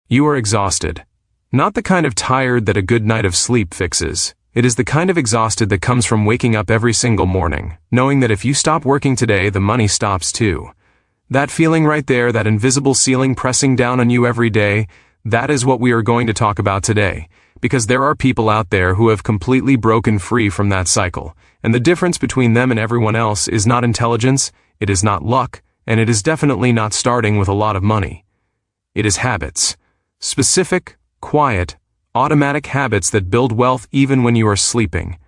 You are exhausted. Not the kind of tired that a good night of sleep fixes. It is the kind of exhausted that comes from waking up every single morning, knowing that if you stop working today, the money stops too. That feeling right there, that invisible ceiling pressing down on you every day, that is what we are going to talk about today. Because there are people out there who have completely broken free from that cycle, and the difference between them and everyone else is not intelligence, it is not luck, and it is definitely not starting with a lot of money. It is habits. Specific, quiet, automatic habits that build wealth even when you are sleeping.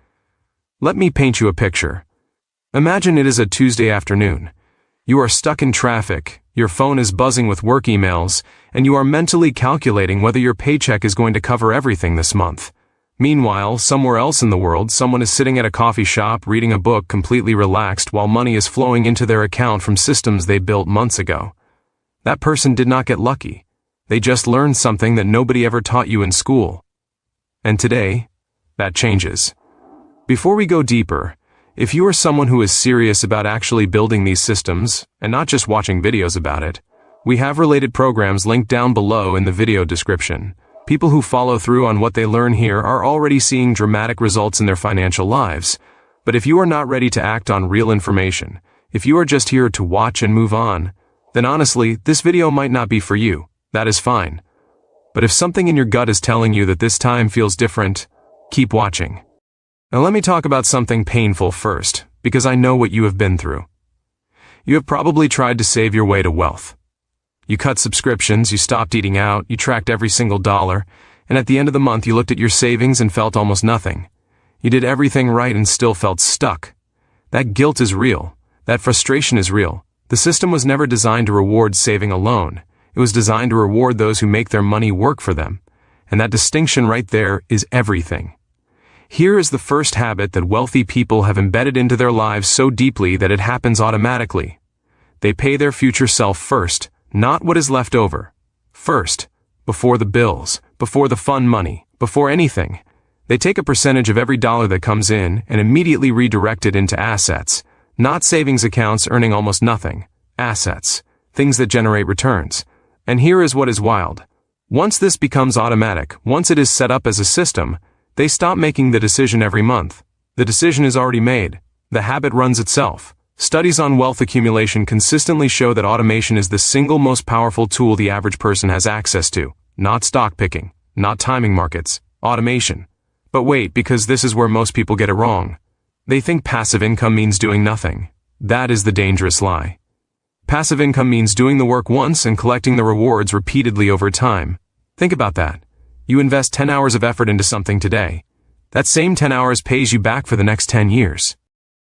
Let me paint you a picture. Imagine it is a Tuesday afternoon. You are stuck in traffic, your phone is buzzing with work emails, and you are mentally calculating whether your paycheck is going to cover everything this month. Meanwhile, somewhere else in the world, someone is sitting at a coffee shop reading a book completely relaxed while money is flowing into their account from systems they built months ago. That person did not get lucky. They just learned something that nobody ever taught you in school. And today, that changes. Before we go deeper, if you are someone who is serious about actually building these systems, and not just watching videos about it, we have related programs linked down below in the video description. People who follow through on what they learn here are already seeing dramatic results in their financial lives. But if you are not ready to act on real information, if you are just here to watch and move on, then honestly, this video might not be for you. That is fine. But if something in your gut is telling you that this time feels different, keep watching. Now let me talk about something painful first, because I know what you have been through. You have probably tried to save your way to wealth. You cut subscriptions, you stopped eating out, you tracked every single dollar, and at the end of the month you looked at your savings and felt almost nothing. You did everything right and still felt stuck. That guilt is real. That frustration is real. The system was never designed to reward saving alone. It was designed to reward those who make their money work for them. And that distinction right there is everything. Here is the first habit that wealthy people have embedded into their lives so deeply that it happens automatically. They pay their future self first, not what is left over. First, before the bills, before the fun money, before anything. They take a percentage of every dollar that comes in and immediately redirect it into assets. Not savings accounts earning almost nothing. Assets. Things that generate returns. And here is what is wild. Once this becomes automatic, once it is set up as a system, they stop making the decision every month. The decision is already made. The habit runs itself. Studies on wealth accumulation consistently show that automation is the single most powerful tool the average person has access to. Not stock picking, not timing markets, automation. But wait, because this is where most people get it wrong. They think passive income means doing nothing. That is the dangerous lie. Passive income means doing the work once and collecting the rewards repeatedly over time. Think about that. You invest 10 hours of effort into something today. That same 10 hours pays you back for the next 10 years.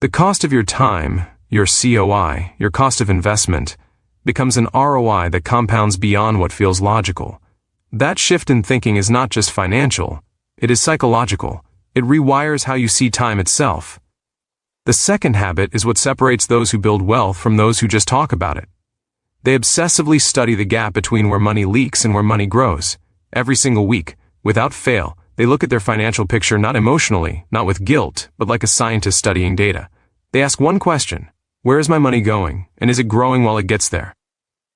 The cost of your time, your COI, your cost of investment, becomes an ROI that compounds beyond what feels logical. That shift in thinking is not just financial, it is psychological. It rewires how you see time itself. The second habit is what separates those who build wealth from those who just talk about it. They obsessively study the gap between where money leaks and where money grows. Every single week, without fail, they look at their financial picture not emotionally, not with guilt, but like a scientist studying data. They ask one question: where is my money going, and is it growing while it gets there?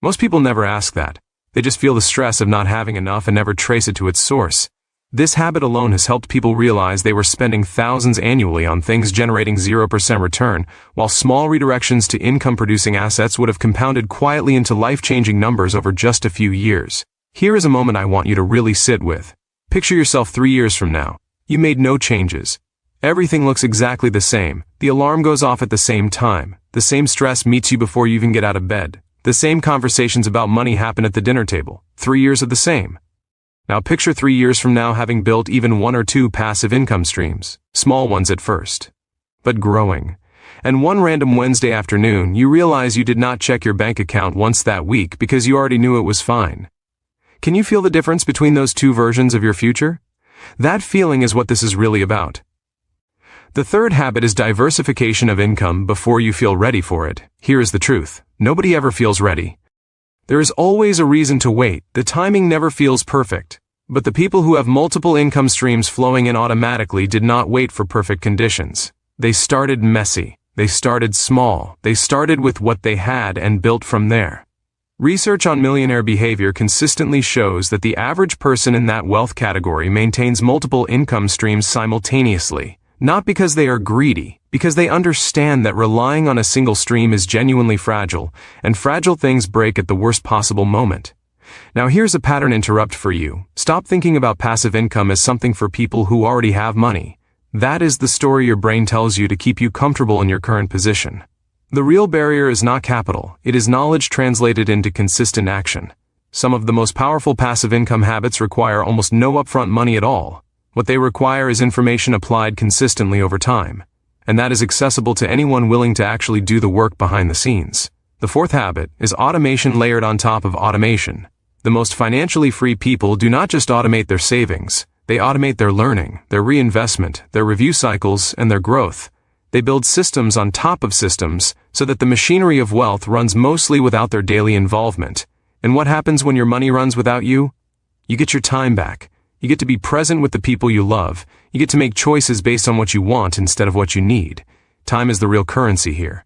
Most people never ask that. They just feel the stress of not having enough and never trace it to its source. This habit alone has helped people realize they were spending thousands annually on things generating 0% return, while small redirections to income-producing assets would have compounded quietly into life-changing numbers over just a few years. Here is a moment I want you to really sit with. Picture yourself 3 years from now. You made no changes. Everything looks exactly the same. The alarm goes off at the same time. The same stress meets you before you even get out of bed. The same conversations about money happen at the dinner table. 3 years of the same. Now picture 3 years from now having built even 1 or 2 passive income streams. Small ones at first, but growing. And one random Wednesday afternoon, you realize you did not check your bank account once that week because you already knew it was fine. Can you feel the difference between those two versions of your future? That feeling is what this is really about. The third habit is diversification of income before you feel ready for it. Here is the truth. Nobody ever feels ready. There is always a reason to wait. The timing never feels perfect. But the people who have multiple income streams flowing in automatically did not wait for perfect conditions. They started messy. They started small. They started with what they had and built from there. Research on millionaire behavior consistently shows that the average person in that wealth category maintains multiple income streams simultaneously, not because they are greedy, because they understand that relying on a single stream is genuinely fragile, and fragile things break at the worst possible moment. Now here's a pattern interrupt for you. Stop thinking about passive income as something for people who already have money. That is the story your brain tells you to keep you comfortable in your current position. The real barrier is not capital, it is knowledge translated into consistent action. Some of the most powerful passive income habits require almost no upfront money at all. What they require is information applied consistently over time. And that is accessible to anyone willing to actually do the work behind the scenes. The fourth habit is automation layered on top of automation. The most financially free people do not just automate their savings, they automate their learning, their reinvestment, their review cycles, and their growth. They build systems on top of systems so that the machinery of wealth runs mostly without their daily involvement. And what happens when your money runs without you? You get your time back. You get to be present with the people you love. You get to make choices based on what you want instead of what you need. Time is the real currency here.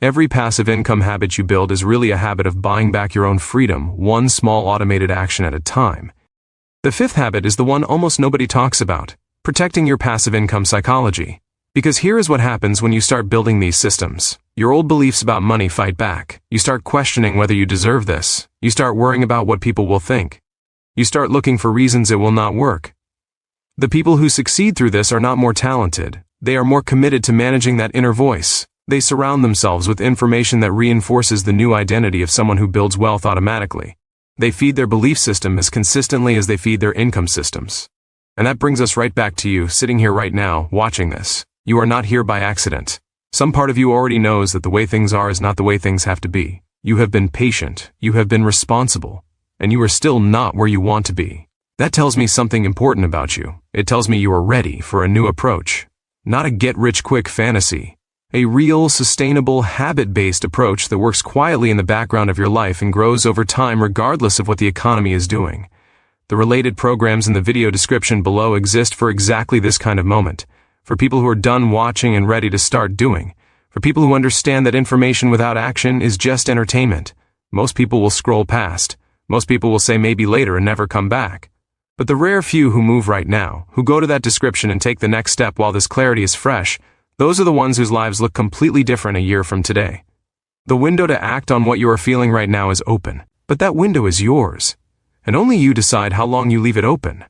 Every passive income habit you build is really a habit of buying back your own freedom, one small automated action at a time. The fifth habit is the one almost nobody talks about: protecting your passive income psychology. Because here is what happens when you start building these systems. Your old beliefs about money fight back. You start questioning whether you deserve this. You start worrying about what people will think. You start looking for reasons it will not work. The people who succeed through this are not more talented. They are more committed to managing that inner voice. They surround themselves with information that reinforces the new identity of someone who builds wealth automatically. They feed their belief system as consistently as they feed their income systems. And that brings us right back to you, sitting here right now, watching this. You are not here by accident. Some part of you already knows that the way things are is not the way things have to be. You have been patient, you have been responsible, and you are still not where you want to be. That tells me something important about you. It tells me you are ready for a new approach. Not a get-rich-quick fantasy. A real, sustainable, habit-based approach that works quietly in the background of your life and grows over time regardless of what the economy is doing. The related programs in the video description below exist for exactly this kind of moment. For people who are done watching and ready to start doing. For people who understand that information without action is just entertainment. Most people will scroll past. Most people will say maybe later and never come back. But the rare few who move right now, who go to that description and take the next step while this clarity is fresh, those are the ones whose lives look completely different a year from today. The window to act on what you are feeling right now is open, but that window is yours. And only you decide how long you leave it open.